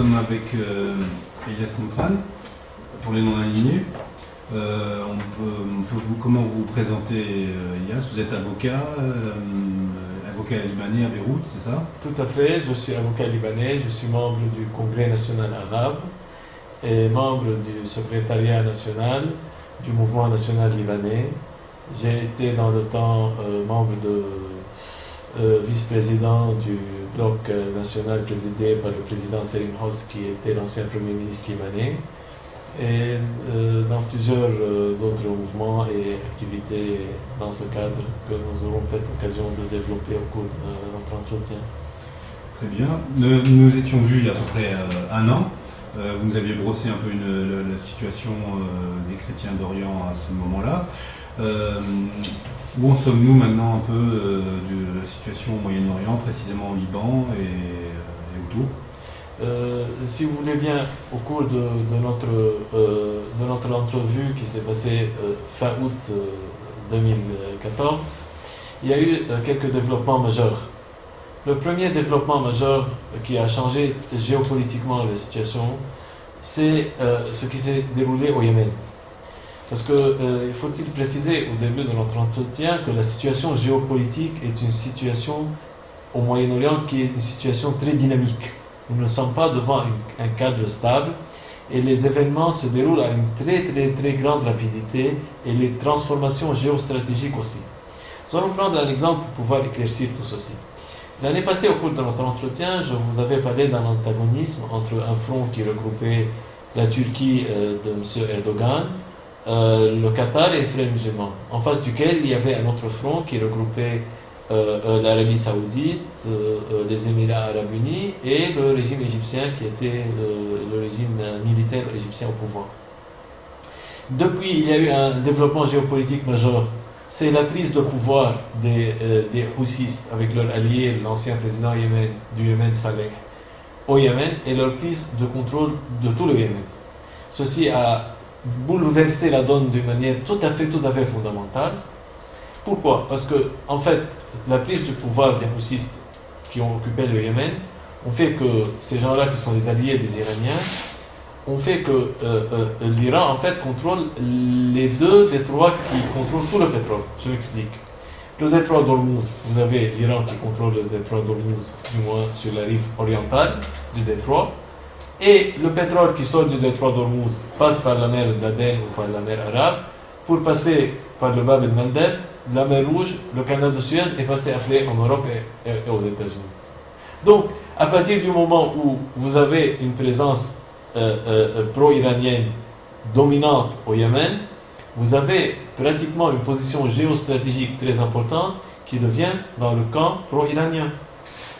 sommes avec Elias Moutran, pour les non-alignés. Comment vous vous présentez, Elias? Vous êtes avocat, avocat libanais à Beyrouth, c'est ça? Tout à fait, je suis avocat libanais, je suis membre du Congrès national arabe et membre du secrétariat national du mouvement national libanais. J'ai été dans le temps membre de vice-président du bloc national présidé par le président Selim Hoss, qui était l'ancien premier ministre libanais, et dans plusieurs d'autres mouvements et activités dans ce cadre que nous aurons peut-être l'occasion de développer au cours de notre entretien. Très bien. Nous étions vus il y a à peu près un an. Vous nous aviez brossé un peu la situation des chrétiens d'Orient à ce moment-là. Où en sommes-nous maintenant un peu de la situation au Moyen-Orient, précisément au Liban et autour? Si vous voulez bien, au cours de notre entrevue qui s'est passée fin août 2014, il y a eu quelques développements majeurs. Le premier développement majeur qui a changé géopolitiquement la situation, c'est ce qui s'est déroulé au Yémen. Parce il faut-il préciser au début de notre entretien que la situation géopolitique est une situation au Moyen-Orient qui est une situation très dynamique. Nous ne sommes pas devant un cadre stable et les événements se déroulent à une très grande rapidité et les transformations géostratégiques aussi. Nous allons prendre un exemple pour pouvoir éclaircir tout ceci. L'année passée, au cours de notre entretien, je vous avais parlé d'un antagonisme entre un front qui regroupait la Turquie de M. Erdogan, le Qatar et les frères musulmans, en face duquel il y avait un autre front qui regroupait l'Arabie Saoudite, les Émirats Arabes Unis et le régime égyptien qui était le régime militaire égyptien au pouvoir. Depuis, il y a eu un développement géopolitique majeur. C'est la prise de pouvoir des Houthis avec leur allié, l'ancien président du Yémen, Saleh, au Yémen, et leur prise de contrôle de tout le Yémen. Ceci a bouleversé la donne d'une manière tout à fait fondamentale. Pourquoi? Parce que, en fait, la prise du pouvoir des Houthis qui ont occupé le Yémen ont fait que ces gens-là, qui sont les alliés des Iraniens, ont fait que l'Iran, en fait, contrôle les deux détroits qui contrôlent tout le pétrole. Je m'explique. Le détroit d'Ormuz, vous avez l'Iran qui contrôle le détroit d'Ormuz, du moins sur la rive orientale du détroit, et le pétrole qui sort du détroit d'Ormuz passe par la mer d'Aden ou par la mer Arabe pour passer par le Bab el-Mandeb, la mer Rouge, le canal de Suez et passer après en Europe et aux États-Unis. Donc, à partir du moment où vous avez une présence pro-iranienne dominante au Yémen, vous avez pratiquement une position géostratégique très importante qui devient dans le camp pro-iranien.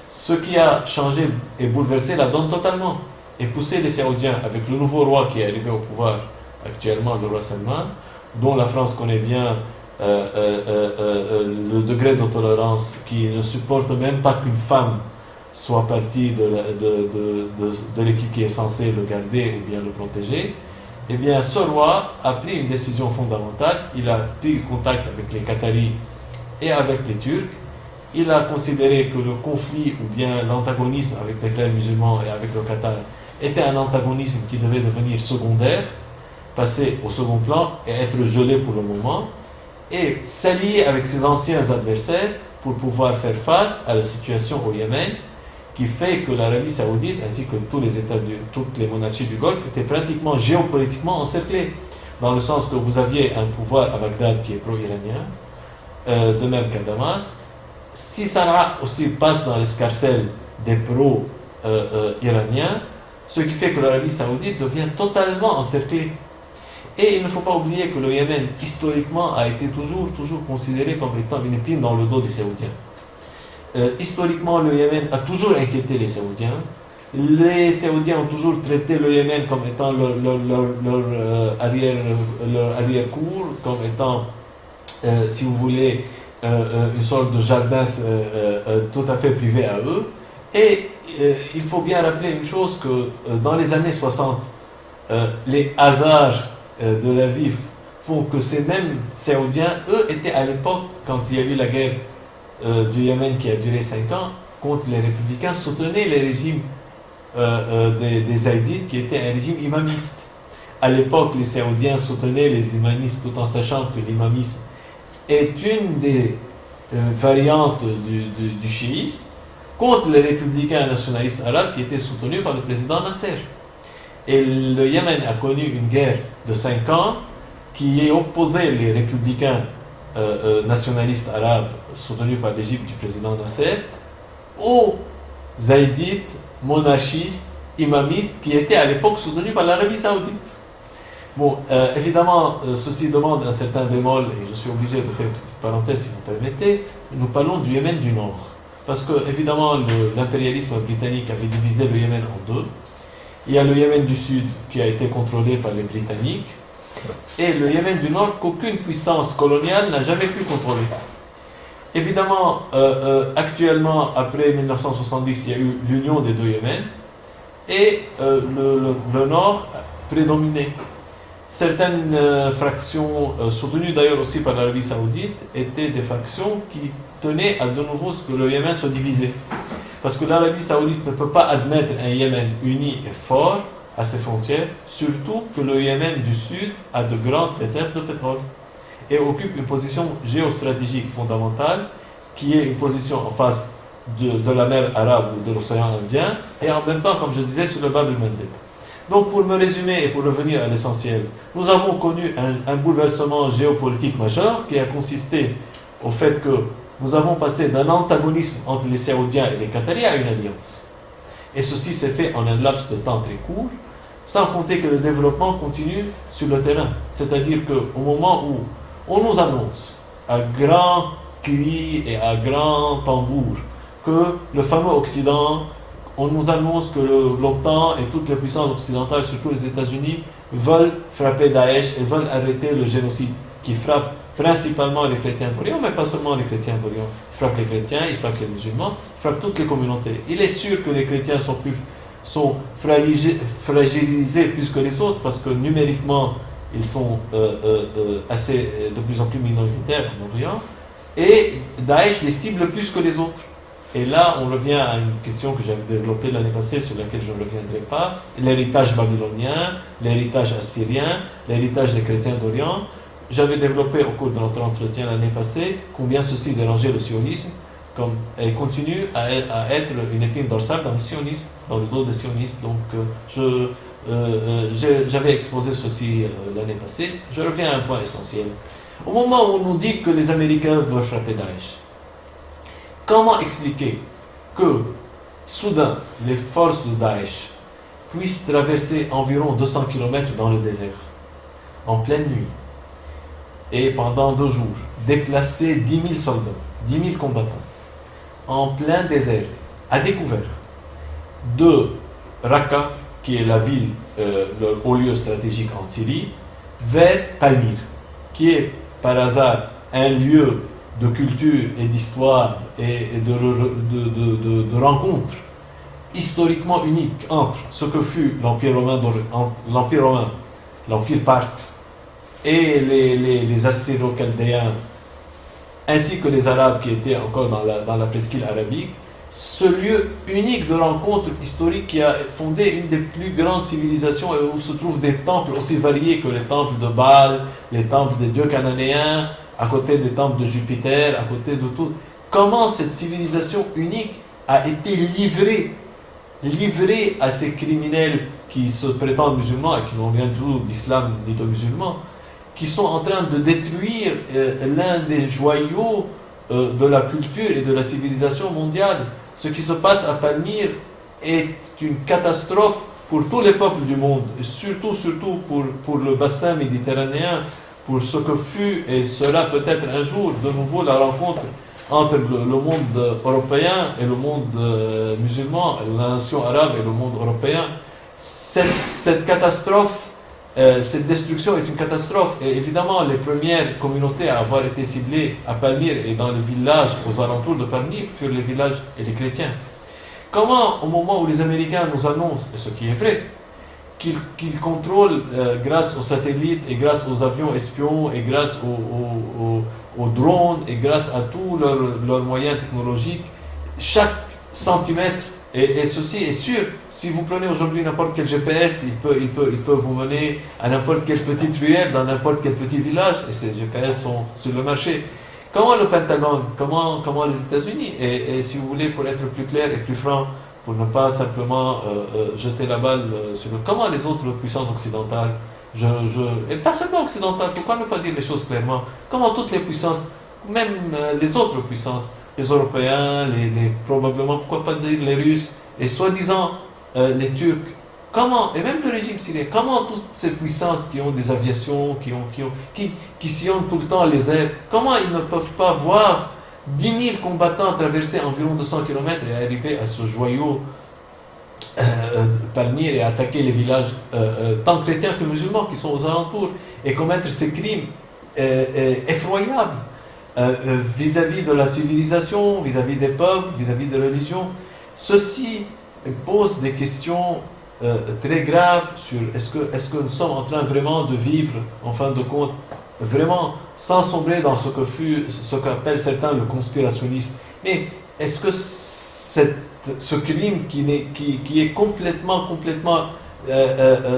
Ce qui a changé et bouleversé la donne totalement et poussé les Saoudiens, avec le nouveau roi qui est arrivé au pouvoir actuellement, le roi Salman, dont la France connaît bien le degré de tolérance, qui ne supporte même pas qu'une femme soit partie de l'équipe qui est censée le garder ou bien le protéger. Eh bien, ce roi a pris une décision fondamentale. Il a pris contact avec les Qataris et avec les Turcs. Il a considéré que le conflit ou bien l'antagonisme avec les frères musulmans et avec le Qatar était un antagonisme qui devait devenir secondaire, passer au second plan et être gelé pour le moment, et s'allier avec ses anciens adversaires pour pouvoir faire face à la situation au Yémen, qui fait que l'Arabie Saoudite ainsi que toutes les monarchies du Golfe étaient pratiquement géopolitiquement encerclées, dans le sens que vous aviez un pouvoir à Bagdad qui est pro-iranien, de même qu'à Damas. Si Sanaa aussi passe dans l'escarcelle des pro-iraniens, ce qui fait que l'Arabie Saoudite devient totalement encerclée. Et il ne faut pas oublier que le Yémen, historiquement, a été toujours considéré comme étant une épine dans le dos des Saoudiens. Historiquement, le Yémen a toujours inquiété les Saoudiens. Les Saoudiens ont toujours traité le Yémen comme étant leur arrière-cour, comme étant, si vous voulez, une sorte de jardin tout à fait privé à eux. Et il faut bien rappeler une chose, que dans les années 60, les hasards de la vie font que ces mêmes Saoudiens, eux, étaient à l'époque, quand il y a eu la guerre du Yémen qui a duré 5 ans, contre les républicains, soutenaient les régimes des Zaïdites qui était un régime imamiste. À l'époque, les Saoudiens soutenaient les imamistes tout en sachant que l'imamisme est une des variantes du chiisme contre les républicains nationalistes arabes qui étaient soutenus par le président Nasser. Et le Yémen a connu une guerre de 5 ans qui opposait les républicains nationalistes arabes soutenus par l'Égypte du président Nasser aux zaïdites, monarchistes, imamistes qui étaient à l'époque soutenus par l'Arabie saoudite. Bon, évidemment, ceci demande un certain bémol, et je suis obligé de faire une petite parenthèse si vous permettez. Nous parlons du Yémen du Nord. Parce que, évidemment, l'impérialisme britannique avait divisé le Yémen en deux. Il y a le Yémen du Sud qui a été contrôlé par les Britanniques, et le Yémen du Nord qu'aucune puissance coloniale n'a jamais pu contrôler. Évidemment, actuellement, après 1970, il y a eu l'union des deux Yémen, et le Nord prédominait. Certaines fractions, soutenues d'ailleurs aussi par l'Arabie saoudite, étaient des fractions qui tenaient à de nouveau ce que le Yémen soit divisé. Parce que l'Arabie saoudite ne peut pas admettre un Yémen uni et fort à ses frontières, surtout que le Yémen du Sud a de grandes réserves de pétrole et occupe une position géostratégique fondamentale qui est une position en face de la mer Arabe ou de l'océan Indien et en même temps, comme je disais, sur le Bab el-Mandeb. Donc, pour me résumer et pour revenir à l'essentiel, nous avons connu un bouleversement géopolitique majeur qui a consisté au fait que nous avons passé d'un antagonisme entre les Saoudiens et les Qataris à une alliance. Et ceci s'est fait en un laps de temps très court, sans compter que le développement continue sur le terrain. C'est-à-dire qu'au moment où on nous annonce à grand cri et à grand tambour que le fameux Occident, on nous annonce que l'OTAN et toutes les puissances occidentales, surtout les États-Unis, veulent frapper Daesh et veulent arrêter le génocide qui frappe principalement les chrétiens d'Orient, mais pas seulement les chrétiens d'Orient. Il frappe les chrétiens, il frappe les musulmans, il frappe toutes les communautés. Il est sûr que les chrétiens sont fragilisés plus que les autres parce que numériquement, ils sont de plus en plus minoritaires en Orient. Et Daesh les cible plus que les autres. Et là, on revient à une question que j'avais développée l'année passée, sur laquelle je ne reviendrai pas, l'héritage babylonien, l'héritage assyrien, l'héritage des chrétiens d'Orient. J'avais développé au cours de notre entretien l'année passée combien ceci dérangeait le sionisme, et continue à être une épine dorsale dans le sionisme, dans le dos des sionistes. Donc, j'avais exposé ceci l'année passée. Je reviens à un point essentiel. Au moment où on nous dit que les Américains veulent frapper Daesh, comment expliquer que, soudain, les forces de Daesh puissent traverser environ 200 km dans le désert, en pleine nuit, et pendant 2 jours, déplacer 10 000 soldats, 10 000 combattants, en plein désert, à découvert, de Raqqa, qui est la ville, le haut lieu stratégique en Syrie, vers Palmyre, qui est par hasard un lieu de culture et d'histoire et de rencontres historiquement uniques entre ce que fut l'Empire romain, l'Empire parthe et les Assyro-Chaldéens, ainsi que les Arabes qui étaient encore dans la presqu'île arabique, ce lieu unique de rencontre historique qui a fondé une des plus grandes civilisations et où se trouvent des temples aussi variés que les temples de Baal, les temples des dieux cananéens, à côté des temples de Jupiter, à côté de tout. Comment cette civilisation unique a été livrée à ces criminels qui se prétendent musulmans et qui n'ont rien du tout d'islam ni de musulmans, qui sont en train de détruire l'un des joyaux de la culture et de la civilisation mondiale. Ce qui se passe à Palmyre est une catastrophe pour tous les peuples du monde, et surtout pour le bassin méditerranéen, pour ce que fut et sera peut-être un jour de nouveau la rencontre entre le monde européen et le monde musulman, la nation arabe et le monde européen. Cette catastrophe, cette destruction est une catastrophe. Et évidemment, les premières communautés à avoir été ciblées à Palmyre et dans les villages aux alentours de Palmyre furent les villages et les chrétiens. Comment, au moment où les Américains nous annoncent, et ce qui est vrai, qu'ils contrôlent grâce aux satellites et grâce aux avions espions et grâce aux drones et grâce à tous leurs moyens technologiques, chaque centimètre Et ceci est sûr. Si vous prenez aujourd'hui n'importe quel GPS, il peut vous mener à n'importe quelle petite ruelle, dans n'importe quel petit village, et ces GPS sont sur le marché. Comment le Pentagone, comment les États-Unis, et si vous voulez, pour être plus clair et plus franc, pour ne pas simplement jeter la balle sur le... Comment les autres puissances occidentales, et pas seulement occidentales, pourquoi ne pas dire les choses clairement, comment toutes les puissances, même les autres puissances, les Européens, probablement, pourquoi pas dire les Russes, et soi-disant les Turcs, comment, et même le régime syrien, comment toutes ces puissances qui ont des aviations, qui sillonnent tout le temps les airs, comment ils ne peuvent pas voir 10 000 combattants traverser environ 200 km et arriver à ce joyau Palmyre et attaquer les villages tant chrétiens que musulmans qui sont aux alentours et commettre ces crimes effroyables vis-à-vis de la civilisation, vis-à-vis des peuples, vis-à-vis de la religion. Ceci pose des questions très graves sur est-ce que nous sommes en train vraiment de vivre, en fin de compte, vraiment sans sombrer dans ce qu'appellent certains le conspirationnisme. Mais est-ce que ce crime qui est complètement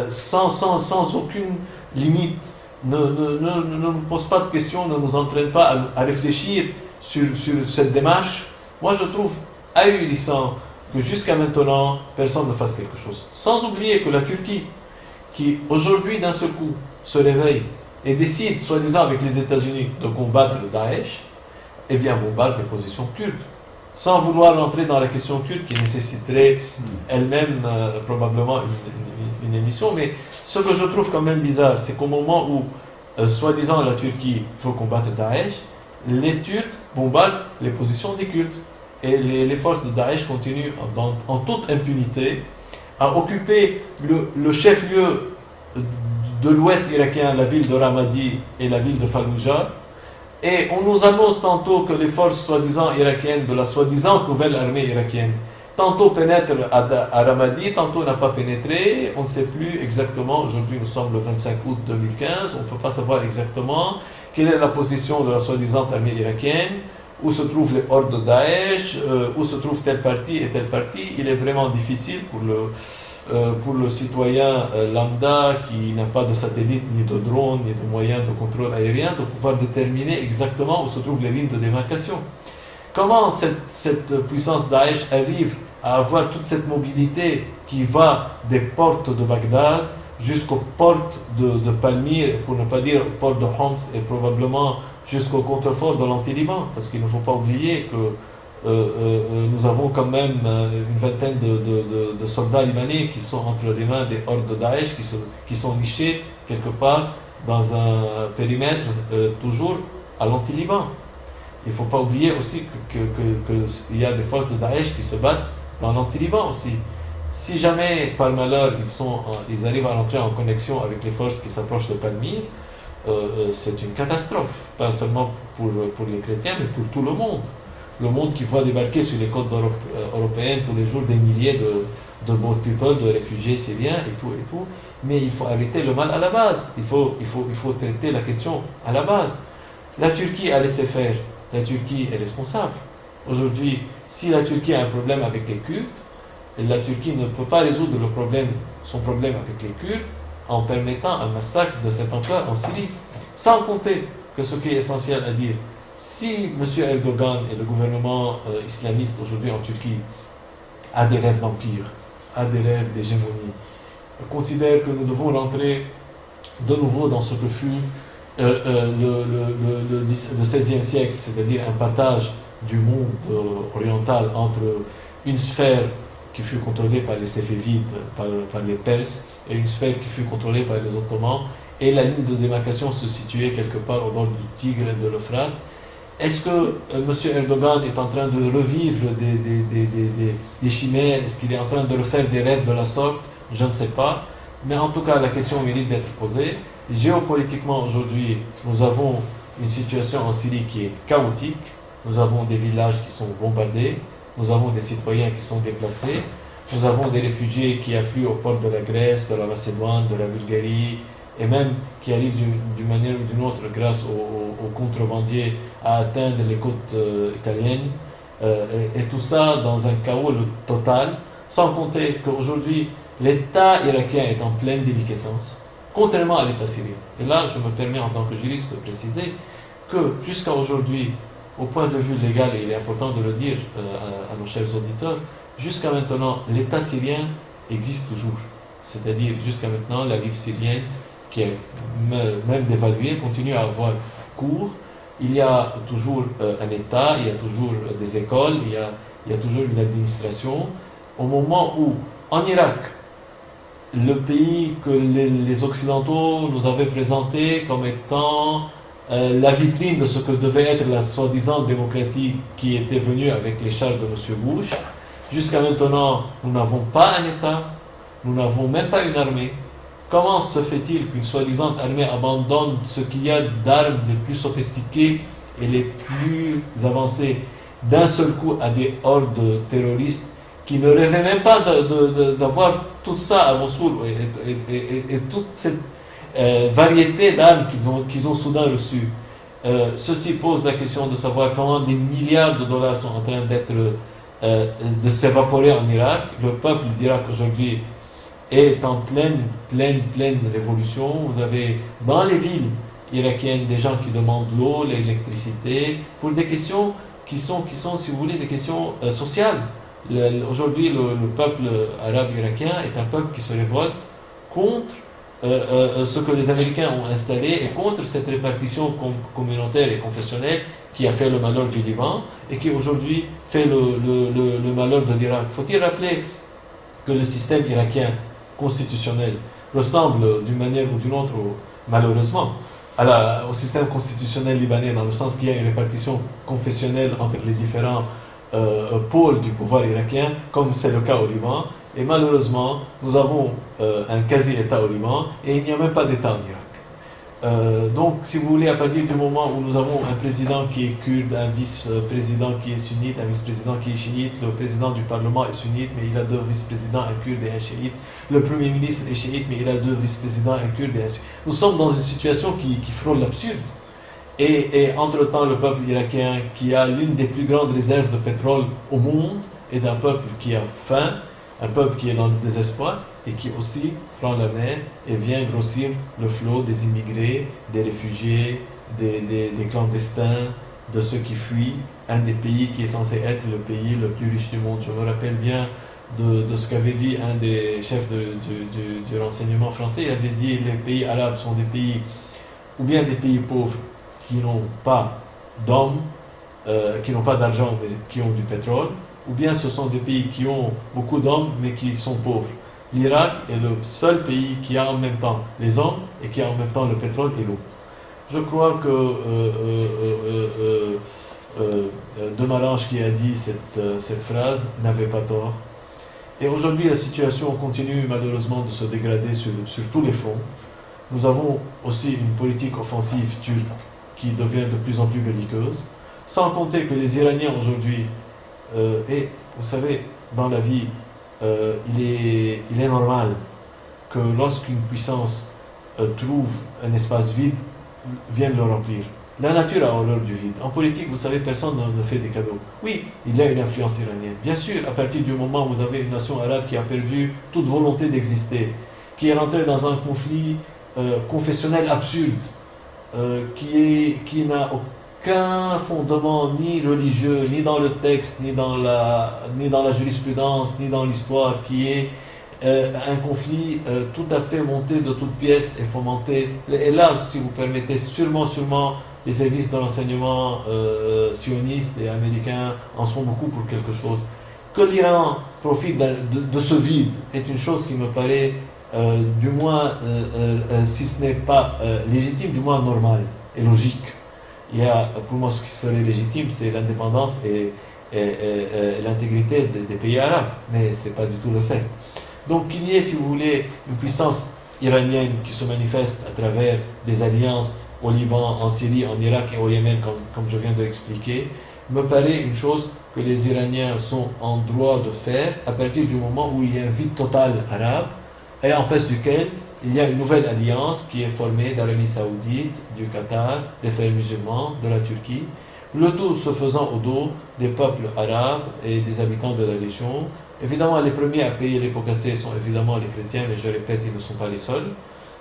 sans aucune limite ne nous pose pas de questions, ne nous entraîne pas à réfléchir sur cette démarche? Moi, je trouve ahurissant que jusqu'à maintenant, personne ne fasse quelque chose. Sans oublier que la Turquie, qui aujourd'hui d'un seul coup se réveille et décide, soi-disant avec les États-Unis, de combattre le Daesh, eh bien bombarde des positions kurdes. Sans vouloir rentrer dans la question kurde qui nécessiterait elle-même probablement une émission, mais ce que je trouve quand même bizarre, c'est qu'au moment où, soi-disant, la Turquie veut combattre Daesh, les Turcs bombardent les positions des Kurdes. Et les forces de Daesh continuent en toute impunité à occuper le chef-lieu de l'ouest irakien, la ville de Ramadi et la ville de Fallujah. Et on nous annonce tantôt que les forces soi-disant irakiennes de la soi-disant nouvelle armée irakienne tantôt pénètrent à Ramadi, tantôt n'a pas pénétré, on ne sait plus exactement. Aujourd'hui nous sommes le 25 août 2015, on ne peut pas savoir exactement quelle est la position de la soi-disant armée irakienne, où se trouvent les hordes de Daesh, où se trouve telle partie et telle partie. Il est vraiment difficile pour le citoyen lambda qui n'a pas de satellite, ni de drone, ni de moyens de contrôle aérien, de pouvoir déterminer exactement où se trouvent les lignes de démarcation. Comment cette puissance Daesh arrive à avoir toute cette mobilité qui va des portes de Bagdad jusqu'aux portes de Palmyre, pour ne pas dire aux portes de Homs, et probablement jusqu'au contrefort de l'anti-Liban, parce qu'il ne faut pas oublier que nous avons quand même une vingtaine de soldats libanais qui sont entre les mains des hordes de Daesh, qui sont nichés quelque part dans un périmètre toujours à l'anti-Liban. Il ne faut pas oublier aussi qu'il y a des forces de Daesh qui se battent dans l'anti-Liban aussi. Si jamais, par malheur, ils arrivent à rentrer en connexion avec les forces qui s'approchent de Palmyre, c'est une catastrophe, pas seulement pour les chrétiens, mais pour tout le monde. Le monde qui voit débarquer sur les côtes européennes tous les jours des milliers de boat people, de réfugiés syriens et tout. Mais il faut arrêter le mal à la base. Il faut traiter la question à la base. La Turquie a laissé faire. La Turquie est responsable. Aujourd'hui, si la Turquie a un problème avec les Kurdes, la Turquie ne peut pas résoudre son problème avec les Kurdes en permettant un massacre de cette ampleur en Syrie. Sans compter que ce qui est essentiel à dire, si M. Erdogan et le gouvernement islamiste aujourd'hui en Turquie a des rêves d'empire, a des rêves d'hégémonie, considère que nous devons rentrer de nouveau dans ce que fut le XVIe siècle, c'est-à-dire un partage du monde oriental entre une sphère qui fut contrôlée par les Séfévides, par les Perses, et une sphère qui fut contrôlée par les Ottomans, et la ligne de démarcation se situait quelque part au bord du Tigre et de l'Euphrate. Est-ce que M. Erdogan est en train de revivre des chimères? Est-ce qu'il est en train de refaire des rêves de la sorte? Je ne sais pas. Mais en tout cas, la question mérite d'être posée. Géopolitiquement, aujourd'hui, nous avons une situation en Syrie qui est chaotique. Nous avons des villages qui sont bombardés. Nous avons des citoyens qui sont déplacés. Nous avons des réfugiés qui affluent aux portes de la Grèce, de la Macédoine, de la Bulgarie, et même qui arrivent d'une manière ou d'une autre, grâce aux contrebandiers, à atteindre les côtes italiennes. Et tout ça dans un chaos total. Sans compter qu'aujourd'hui, l'État irakien est en pleine déliquescence, contrairement à l'État syrien. Et là, je me permets en tant que juriste de préciser que jusqu'à aujourd'hui, au point de vue légal, et il est important de le dire à nos chers auditeurs, jusqu'à maintenant, l'État syrien existe toujours. C'est-à-dire, jusqu'à maintenant, la livre syrienne, qui est même dévaluée, continue à avoir cours. Il y a toujours un État, il y a toujours des écoles, il y a toujours une administration. Au moment où, en Irak, le pays que les Occidentaux nous avaient présenté comme étant la vitrine de ce que devait être la soi-disant démocratie qui était venue avec les chars de M. Bush, jusqu'à maintenant, nous n'avons pas un État, nous n'avons même pas une armée. Comment se fait-il qu'une soi-disant armée abandonne ce qu'il y a d'armes les plus sophistiquées et les plus avancées d'un seul coup à des hordes terroristes qui ne rêvaient même pas d'avoir tout ça à Mossoul et toute cette variété d'armes qu'ils ont soudain reçues. Ceci pose la question de savoir comment des milliards de dollars sont en train de s'évaporer en Irak. Le peuple d'Irak aujourd'hui est en pleine révolution. Vous avez dans les villes irakiennes des gens qui demandent l'eau, l'électricité, pour des questions qui sont, si vous voulez, des questions sociales. Aujourd'hui, le peuple arabe irakien est un peuple qui se révolte contre ce que les Américains ont installé et contre cette répartition communautaire et confessionnelle qui a fait le malheur du Liban et qui aujourd'hui fait le malheur de l'Irak. Faut-il rappeler que le système irakien constitutionnel ressemble d'une manière ou d'une autre, malheureusement, au système constitutionnel libanais, dans le sens qu'il y a une répartition confessionnelle entre les différents pôles du pouvoir irakien, comme c'est le cas au Liban. Et malheureusement, nous avons un quasi-État au Liban et il n'y a même pas d'État en Irak. Donc, si vous voulez, à partir du moment où nous avons un président qui est kurde, un vice-président qui est sunnite, un vice-président qui est chiite, le président du Parlement est sunnite, mais il a deux vice-présidents, un kurde et un chiite, le premier ministre est chiite, mais il a deux vice-présidents, un kurde et un sunnite. Nous sommes dans une situation qui frôle l'absurde. Et entre-temps, le peuple irakien, qui a l'une des plus grandes réserves de pétrole au monde, est un peuple qui a faim, un peuple qui est dans le désespoir et qui aussi prend la mer et vient grossir le flot des immigrés, des réfugiés, des clandestins, de ceux qui fuient un des pays qui est censé être le pays le plus riche du monde. Je me rappelle bien de ce qu'avait dit un des chefs du renseignement français. Il avait dit les pays arabes sont des pays, ou bien des pays pauvres qui n'ont pas d'hommes, qui n'ont pas d'argent mais qui ont du pétrole, ou bien ce sont des pays qui ont beaucoup d'hommes mais qui sont pauvres. L'Irak est le seul pays qui a en même temps les hommes et qui a en même temps le pétrole et l'eau. Je crois que Demarange qui a dit cette phrase n'avait pas tort. Et aujourd'hui, la situation continue malheureusement de se dégrader sur tous les fronts. Nous avons aussi une politique offensive turque qui devient de plus en plus belliqueuse, sans compter que les Iraniens aujourd'hui, et vous savez, dans la vie, il est normal que lorsqu'une puissance trouve un espace vide, vienne le remplir. La nature a horreur du vide. En politique, vous savez, personne ne fait des cadeaux. Oui, il y a une influence iranienne. Bien sûr, à partir du moment où vous avez une nation arabe qui a perdu toute volonté d'exister, qui est rentrée dans un conflit confessionnel absurde, qui n'a aucun fondement ni religieux, ni dans le texte, ni dans la jurisprudence, ni dans l'histoire, qui est un conflit tout à fait monté de toutes pièces et fomenté. Et là, si vous permettez, sûrement, les services de renseignement sionistes et américains en sont beaucoup pour quelque chose. Que l'Iran profite de ce vide est une chose qui me paraît, du moins, si ce n'est pas légitime, du moins normale et logique. Il y a, pour moi, ce qui serait légitime, c'est l'indépendance et l'intégrité des pays arabes, mais ce n'est pas du tout le fait. Donc qu'il y ait, si vous voulez, une puissance iranienne qui se manifeste à travers des alliances au Liban, en Syrie, en Irak et au Yémen, comme je viens de l'expliquer, me paraît une chose que les Iraniens sont en droit de faire à partir du moment où il y a un vide total arabe et en face duquel il y a une nouvelle alliance qui est formée d'Arabie Saoudite, du Qatar, des frères musulmans, de la Turquie, le tout se faisant au dos des peuples arabes et des habitants de la région, Évidemment, les premiers à payer les pots cassés sont évidemment les chrétiens, mais je répète, ils ne sont pas les seuls.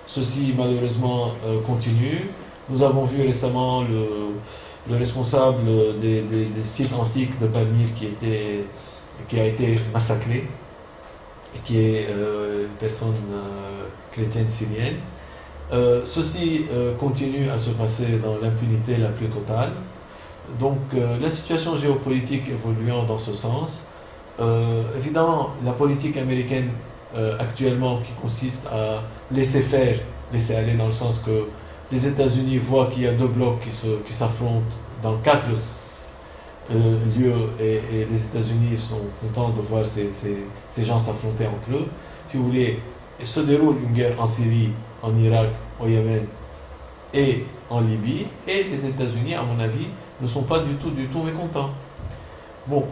Ceci, malheureusement, continue. Nous avons vu récemment le responsable des sites antiques de Palmyre qui a été massacré, qui est une personne chrétienne syrienne. Ceci continue à se passer dans l'impunité la plus totale. Donc la situation géopolitique évoluant dans ce sens, évidemment la politique américaine actuellement qui consiste à laisser faire, laisser aller dans le sens que les États-Unis voient qu'il y a deux blocs qui s'affrontent dans 4 lieux et les États-Unis sont contents de voir ces gens s'affronter entre eux. Si vous voulez, se déroule une guerre en Syrie, en Irak, au Yémen et en Libye, et les États-Unis, à mon avis, ne sont pas du tout mécontents. Bon,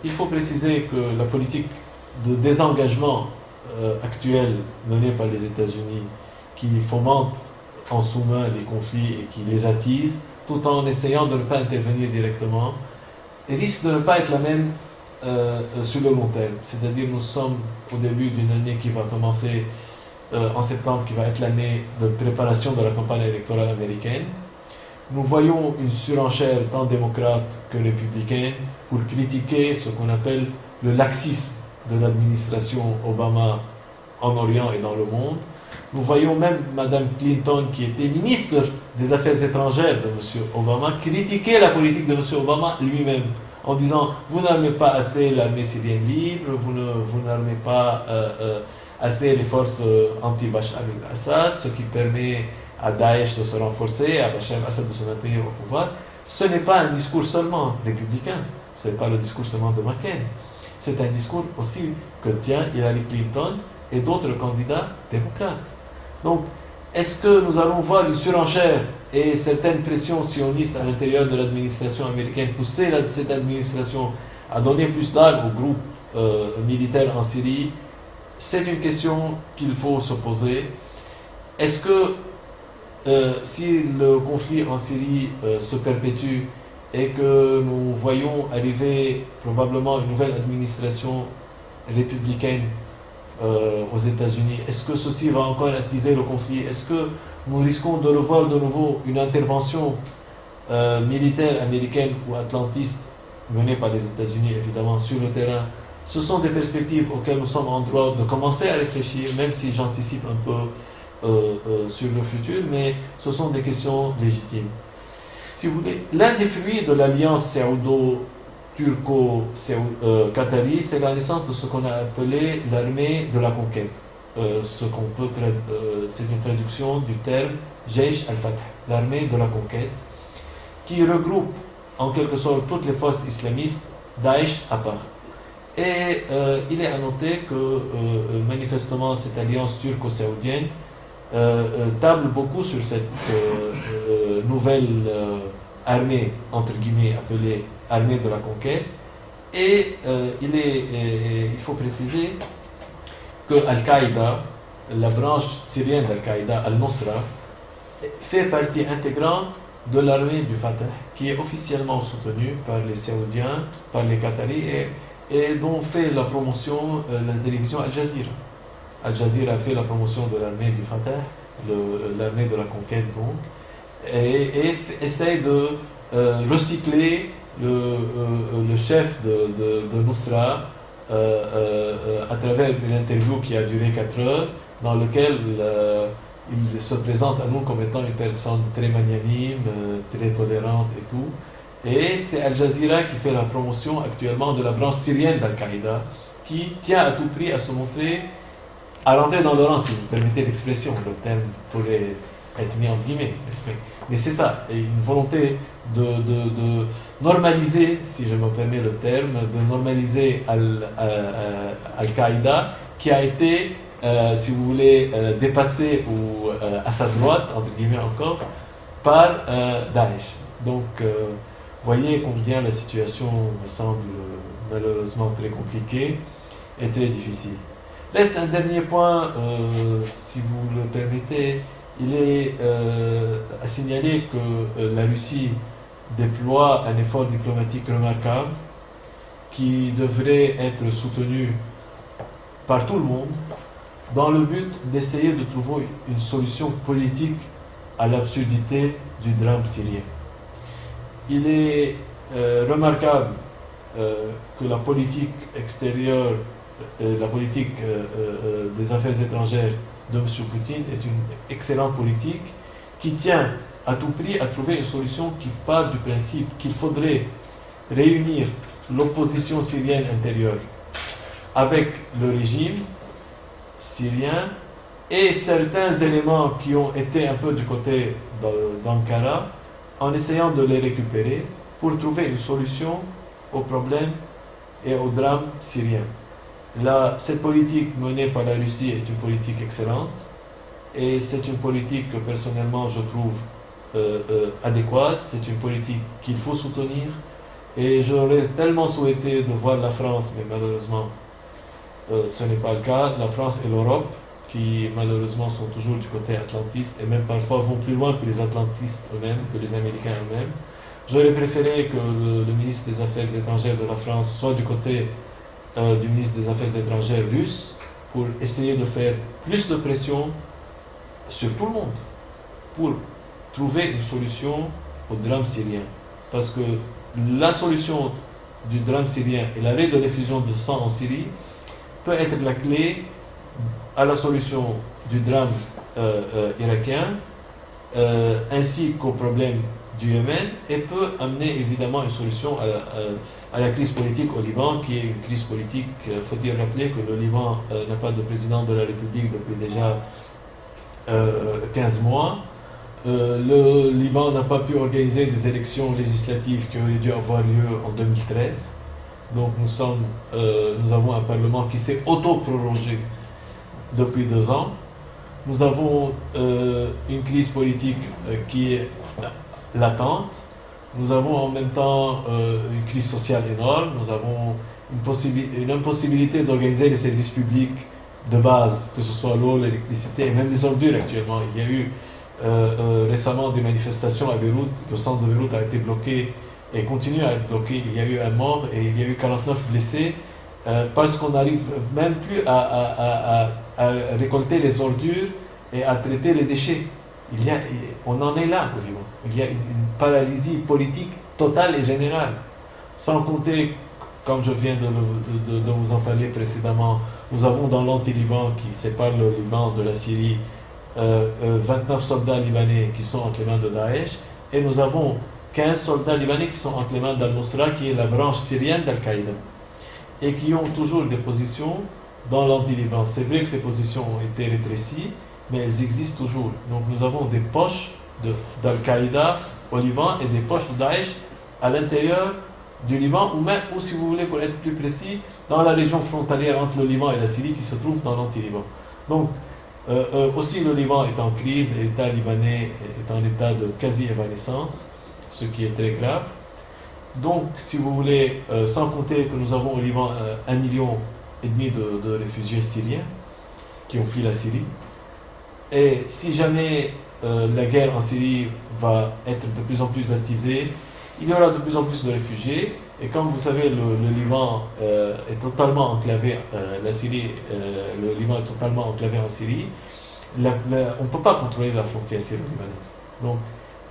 il faut préciser que la politique de désengagement actuelle menée par les États-Unis, qui fomente en sous-main les conflits et qui les attise, tout en essayant de ne pas intervenir directement, risque de ne pas être la même sur le long terme. C'est-à-dire nous sommes au début d'une année qui va commencer en septembre, qui va être l'année de préparation de la campagne électorale américaine. Nous voyons une surenchère tant démocrate que républicaine pour critiquer ce qu'on appelle le laxisme de l'administration Obama en Orient et dans le monde. Nous voyons même Mme Clinton, qui était ministre des Affaires étrangères de M. Obama, critiquer la politique de M. Obama lui-même, en disant « Vous n'armez pas assez l'armée syrienne libre, vous n'armez pas assez les forces anti-Bachar al-Assad, ce qui permet à Daesh de se renforcer, à Bachar al-Assad de se maintenir au pouvoir. » Ce n'est pas un discours seulement républicain, ce n'est pas le discours seulement de McCain. C'est un discours aussi que tient Hillary Clinton et d'autres candidats démocrates. Donc, est-ce que nous allons voir une surenchère et certaines pressions sionistes à l'intérieur de l'administration américaine pousser cette administration à donner plus d'armes aux groupes militaires en Syrie? C'est une question qu'il faut se poser. Est-ce que si le conflit en Syrie se perpétue et que nous voyons arriver probablement une nouvelle administration républicaine aux États-Unis, est-ce que ceci va encore attiser le conflit? Est-ce que nous risquons de revoir de nouveau une intervention militaire américaine ou atlantiste menée par les États-Unis évidemment sur le terrain? Ce sont des perspectives auxquelles nous sommes en droit de commencer à réfléchir, même si j'anticipe un peu sur le futur, mais ce sont des questions légitimes. Si vous voulez, l'un des fruits de l'alliance saoudo-turco-qatari, c'est la naissance de ce qu'on a appelé l'armée de la conquête. C'est une traduction du terme Jaish al-Fatah, l'armée de la conquête, qui regroupe en quelque sorte toutes les forces islamistes, Daesh à part. Et il est à noter que manifestement cette alliance turco-saoudienne table beaucoup sur cette nouvelle armée, entre guillemets, appelée armée de la conquête. Et il faut préciser que Al-Qaïda, la branche syrienne d'Al-Qaïda, Al-Nusra, fait partie intégrante de l'armée du Fatah, qui est officiellement soutenue par les Saoudiens, par les Qataris, et dont fait la promotion la télévision Al Jazeera. Al Jazeera a fait la promotion de l'armée du Fatah, l'armée de la conquête donc, et essaye de recycler le chef de Nusra à travers une interview qui a duré 4 heures, dans laquelle il se présente à nous comme étant une personne très magnanime, très tolérante et tout. Et c'est Al Jazeera qui fait la promotion actuellement de la branche syrienne d'Al-Qaïda, qui tient à tout prix à se montrer, à rentrer dans le rang, si vous permettez l'expression. Le terme pourrait être mis en guillemets. Mais c'est ça, une volonté de normaliser, si je me permets le terme, de normaliser Al-Qaïda, qui a été, si vous voulez, dépassé ou à sa droite, entre guillemets encore, par Daesh. Donc, voyez combien la situation me semble malheureusement très compliquée et très difficile. Reste un dernier point, si vous le permettez. Il est à signaler que la Russie déploie un effort diplomatique remarquable qui devrait être soutenu par tout le monde dans le but d'essayer de trouver une solution politique à l'absurdité du drame syrien. Il est remarquable que la politique extérieure, la politique des affaires étrangères de M. Poutine est une excellente politique qui tient à tout prix à trouver une solution qui part du principe qu'il faudrait réunir l'opposition syrienne intérieure avec le régime syrien et certains éléments qui ont été un peu du côté d'Ankara en essayant de les récupérer pour trouver une solution au problème et au drame syrien. Cette politique menée par la Russie est une politique excellente et c'est une politique que personnellement je trouve adéquate, c'est une politique qu'il faut soutenir et j'aurais tellement souhaité de voir la France, mais malheureusement ce n'est pas le cas. La France et l'Europe qui malheureusement sont toujours du côté atlantiste et même parfois vont plus loin que les atlantistes eux-mêmes, que les Américains eux-mêmes. J'aurais préféré que le ministre des Affaires étrangères de la France soit du côté du ministre des Affaires étrangères russe pour essayer de faire plus de pression sur tout le monde pour trouver une solution au drame syrien. Parce que la solution du drame syrien et l'arrêt de l'effusion de sang en Syrie peut être la clé à la solution du drame irakien ainsi qu'au problème du Yémen et peut amener évidemment une solution à la crise politique au Liban, qui est une crise politique. Faut-il rappeler que le Liban n'a pas de président de la République depuis déjà 15 mois. Le Liban n'a pas pu organiser des élections législatives qui auraient dû avoir lieu en 2013. Donc nous avons un Parlement qui s'est auto-prorogé depuis 2 ans. Nous avons une crise politique qui est latente. Nous avons en même temps une crise sociale énorme. Nous avons une impossibilité d'organiser les services publics de base, que ce soit l'eau, l'électricité et même les ordures actuellement. Il y a eu récemment des manifestations à Beyrouth. Le centre de Beyrouth a été bloqué et continue à être bloqué. Il y a eu un mort et il y a eu 49 blessés parce qu'on n'arrive même plus à récolter les ordures et à traiter les déchets. On en est là au Liban. Il y a une paralysie politique totale et générale. Sans compter, comme je viens de vous en parler précédemment, nous avons dans l'anti-Liban qui sépare le Liban de la Syrie 29 soldats libanais qui sont entre les mains de Daesh et nous avons 15 soldats libanais qui sont entre les mains d'Al-Nusra, qui est la branche syrienne d'Al-Qaïda et qui ont toujours des positions dans l'anti-Liban. C'est vrai que ces positions ont été rétrécies, mais elles existent toujours. Donc nous avons des poches d'Al-Qaïda au Liban et des poches de Daesh à l'intérieur du Liban, ou même, ou si vous voulez, pour être plus précis, dans la région frontalière entre le Liban et la Syrie qui se trouve dans l'anti-Liban. Donc aussi le Liban est en crise et l'État libanais est en état de quasi-évanescence, ce qui est très grave. Donc, si vous voulez, sans compter que nous avons au Liban 1,5 million de réfugiés syriens qui ont fui la Syrie. Et si jamais la guerre en Syrie va être de plus en plus attisée, il y aura de plus en plus de réfugiés. Et comme vous savez, le Liban est totalement enclavé, la Syrie, le Liban est totalement enclavé en Syrie. On ne peut pas contrôler la frontière syro-libanaise. Donc,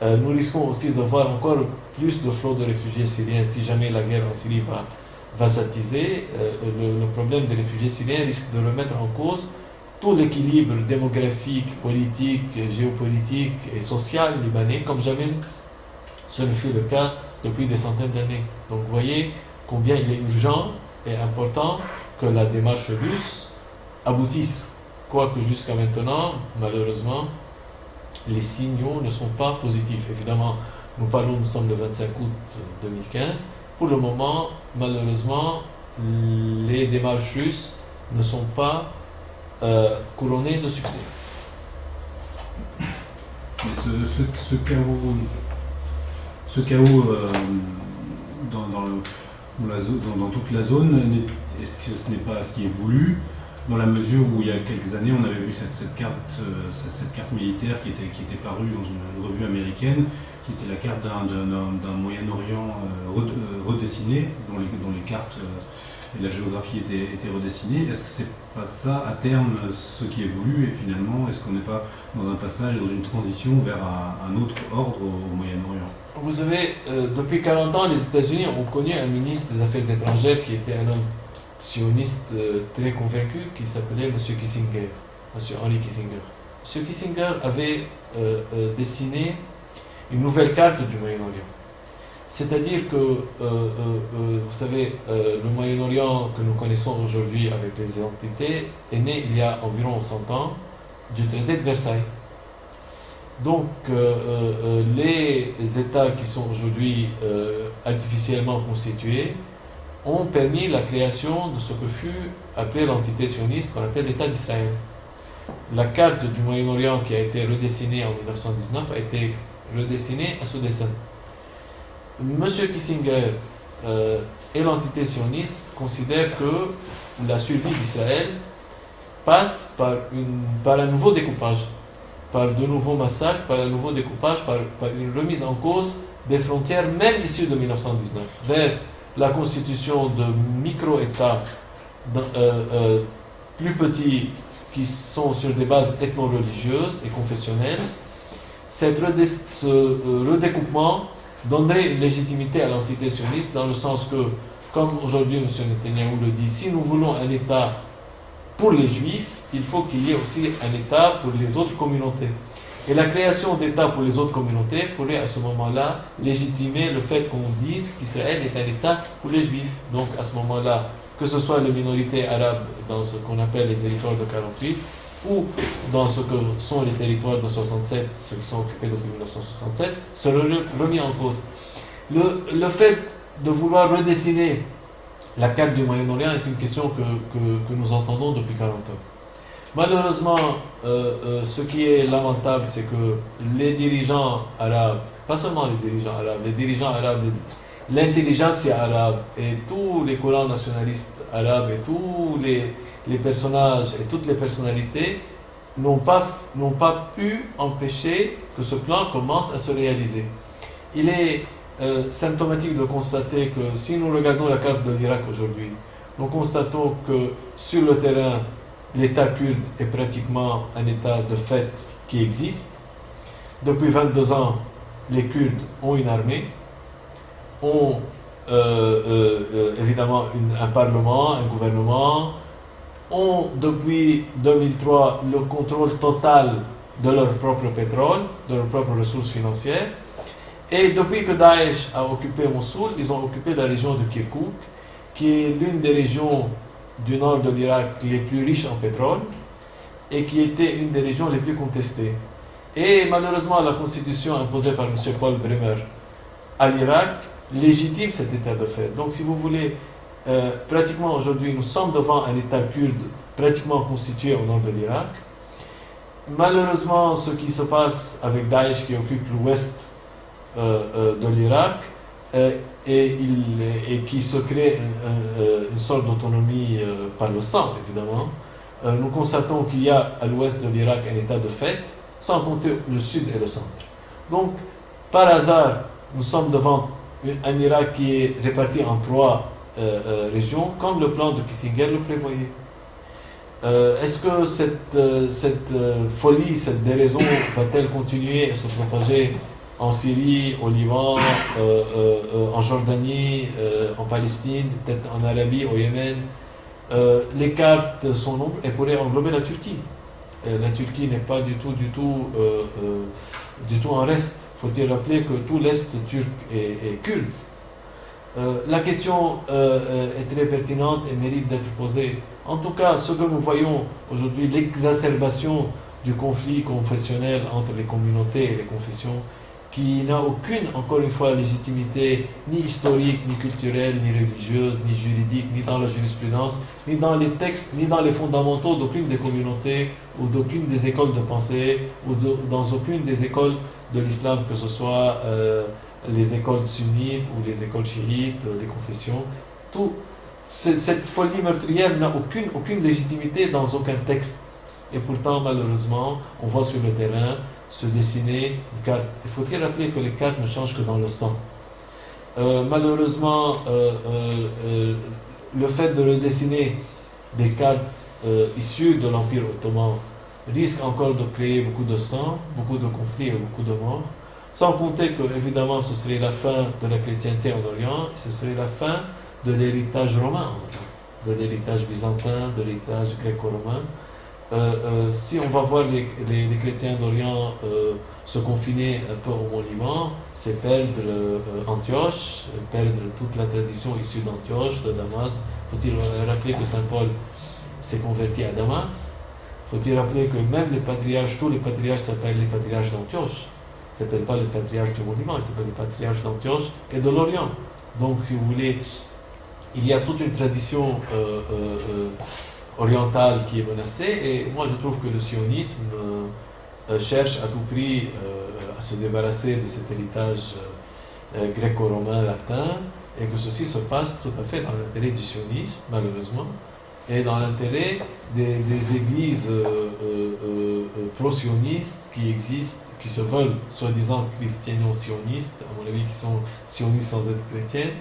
nous risquons aussi de voir encore plus de flots de réfugiés syriens si jamais la guerre en Syrie va s'attiser. Le problème des réfugiés syriens risque de remettre en cause tout l'équilibre démographique, politique, géopolitique et social libanais, comme jamais ce ne fut le cas depuis des centaines d'années. Donc vous voyez combien il est urgent et important que la démarche russe aboutisse. Quoique jusqu'à maintenant, malheureusement, les signaux ne sont pas positifs. Évidemment, nous sommes le 25 août 2015. Pour le moment, malheureusement, les démarches russes ne sont pas couronnées de succès. Mais ce chaos dans toute la zone, est-ce que ce n'est pas ce qui est voulu? dans la mesure où il y a quelques années, on avait vu cette carte militaire qui était parue dans une revue américaine, qui était la carte d'un Moyen-Orient redessiné, dont les cartes et la géographie étaient redessinées. Est-ce que c'est pas ça, à terme, ce qui est voulu, et finalement, est-ce qu'on n'est pas dans un passage et dans une transition vers un autre ordre au Moyen-Orient? Vous savez, depuis 40 ans, les États-Unis ont connu un ministre des Affaires étrangères qui était un homme sioniste très convaincu, qui s'appelait M. Kissinger, M. Henry Kissinger. M. Kissinger avait dessiné une nouvelle carte du Moyen-Orient. C'est-à-dire que, vous savez, le Moyen-Orient que nous connaissons aujourd'hui avec les entités est né il y a environ 100 ans du traité de Versailles. Donc, les États qui sont aujourd'hui artificiellement constitués ont permis la création de ce que fut appelé l'entité sioniste qu'on appelle l'État d'Israël. La carte du Moyen-Orient qui a été redessinée en 1919 a été redessinée à ce dessin. Monsieur Kissinger et l'entité sioniste considèrent que la survie d'Israël passe par un nouveau découpage, par de nouveaux massacres, par un nouveau découpage, par une remise en cause des frontières, même issues de 1919, vers la constitution de micro-États plus petits qui sont sur des bases ethno-religieuses et confessionnelles. Ce redécoupement donnerait une légitimité à l'entité sioniste dans le sens que, comme aujourd'hui M. Netanyahou le dit, si nous voulons un État pour les Juifs, il faut qu'il y ait aussi un État pour les autres communautés. Et la création d'États pour les autres communautés pourrait à ce moment-là légitimer le fait qu'on dise qu'Israël est un État pour les Juifs. Donc à ce moment-là, que ce soit les minorités arabes dans ce qu'on appelle les territoires de 48 ou dans ce que sont les territoires de 67, ceux qui sont occupés depuis 1967, seraient remis en cause. Le fait de vouloir redessiner la carte du Moyen-Orient est une question que nous entendons depuis 40 ans. Malheureusement, ce qui est lamentable, c'est que les dirigeants arabes, pas seulement les dirigeants arabes, l'intelligentsia arabe et tous les courants nationalistes arabes et tous les personnages et toutes les personnalités n'ont pas pu empêcher que ce plan commence à se réaliser. Il est symptomatique de constater que si nous regardons la carte de l'Irak aujourd'hui, nous constatons que sur le terrain, l'État kurde est pratiquement un État de fait qui existe. Depuis 22 ans, les Kurdes ont une armée, ont évidemment un parlement, un gouvernement, ont depuis 2003 le contrôle total de leur propre pétrole, de leurs propres ressources financières. Et depuis que Daesh a occupé Mossoul, ils ont occupé la région de Kirkouk, qui est l'une des régions du nord de l'Irak les plus riches en pétrole et qui était une des régions les plus contestées. Et malheureusement, la constitution imposée par M. Paul Bremer à l'Irak légitime cet état de fait. Donc, si vous voulez, pratiquement aujourd'hui, nous sommes devant un État kurde pratiquement constitué au nord de l'Irak. Malheureusement, ce qui se passe avec Daesh qui occupe l'ouest de l'Irak et qui se crée une sorte d'autonomie par le sang, évidemment. Nous constatons qu'il y a à l'ouest de l'Irak un état de fait, sans compter le sud et le centre. Donc, par hasard, nous sommes devant un Irak qui est réparti en 3 régions, comme le plan de Kissinger le prévoyait. Est-ce que cette folie, cette déraison va-t-elle continuer à se propager en Syrie, au Liban, en Jordanie, en Palestine, peut-être en Arabie, au Yémen? Les cartes sont nombreuses et pourraient englober la Turquie. La Turquie n'est pas du tout en reste. Faut-il rappeler que tout l'Est turc est kurde. La question est très pertinente et mérite d'être posée. En tout cas, ce que nous voyons aujourd'hui, l'exacerbation du conflit confessionnel entre les communautés et les confessions, qui n'a aucune, encore une fois, légitimité ni historique, ni culturelle, ni religieuse, ni juridique, ni dans la jurisprudence, ni dans les textes, ni dans les fondamentaux d'aucune des communautés ou d'aucune des écoles de pensée ou dans aucune des écoles de l'islam, que ce soit les écoles sunnites ou les écoles chiites, les confessions. Tout cette folie meurtrière n'a aucune légitimité dans aucun texte. Et pourtant, malheureusement, on voit sur le terrain se dessiner une carte. Il faut-il rappeler que les cartes ne changent que dans le sang. Malheureusement, le fait de redessiner des cartes issues de l'Empire ottoman risque encore de créer beaucoup de sang, beaucoup de conflits et beaucoup de morts. Sans compter que, évidemment, ce serait la fin de la chrétienté en Orient, et ce serait la fin de l'héritage romain, de l'héritage byzantin, de l'héritage gréco-romain. Si on va voir les chrétiens d'Orient se confiner un peu au Mont-Liban, c'est perdre Antioche, perdre toute la tradition issue d'Antioche, de Damas. Faut-il rappeler que Saint Paul s'est converti à Damas? Faut-il rappeler que même les patriarches, tous les patriarches s'appellent les patriarches d'Antioche? Ils ne s'appellent pas les patriarches du Mont-Liban, ils s'appellent les patriarches d'Antioche et de l'Orient. Donc, si vous voulez, il y a toute une tradition orientale qui est menacée, et moi je trouve que le sionisme cherche à tout prix à se débarrasser de cet héritage gréco-romain latin, et que ceci se passe tout à fait dans l'intérêt du sionisme, malheureusement, et dans l'intérêt des églises pro-sionistes qui existent, qui se veulent soi-disant christiano-sionistes, à mon avis qui sont sionistes sans être chrétiennes,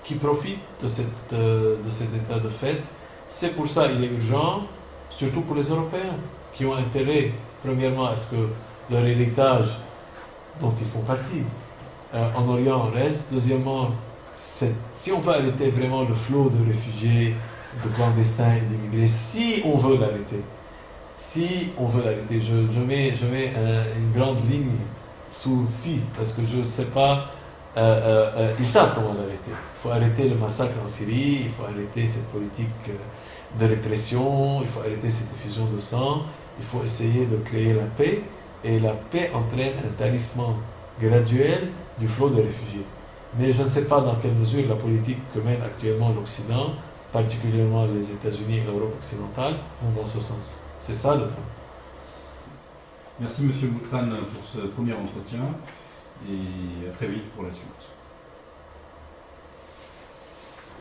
qui profitent de cet état de fait. C'est pour ça qu'il est urgent, surtout pour les Européens, qui ont intérêt, premièrement, à ce que leur héritage, dont ils font partie, en Orient reste. Deuxièmement, si on veut arrêter vraiment le flot de réfugiés, de clandestins et d'immigrés, si on veut l'arrêter, je mets une grande ligne sous « si », parce que je ne sais pas, ils savent comment l'arrêter. Il faut arrêter le massacre en Syrie, il faut arrêter cette politique de répression, il faut arrêter cette effusion de sang, il faut essayer de créer la paix, et la paix entraîne un tarissement graduel du flot de réfugiés. Mais je ne sais pas dans quelle mesure la politique que mène actuellement l'Occident, particulièrement les États-Unis et l'Europe occidentale, vont dans ce sens. C'est ça le point. Merci Monsieur Boutran pour ce premier entretien et à très vite pour la suite.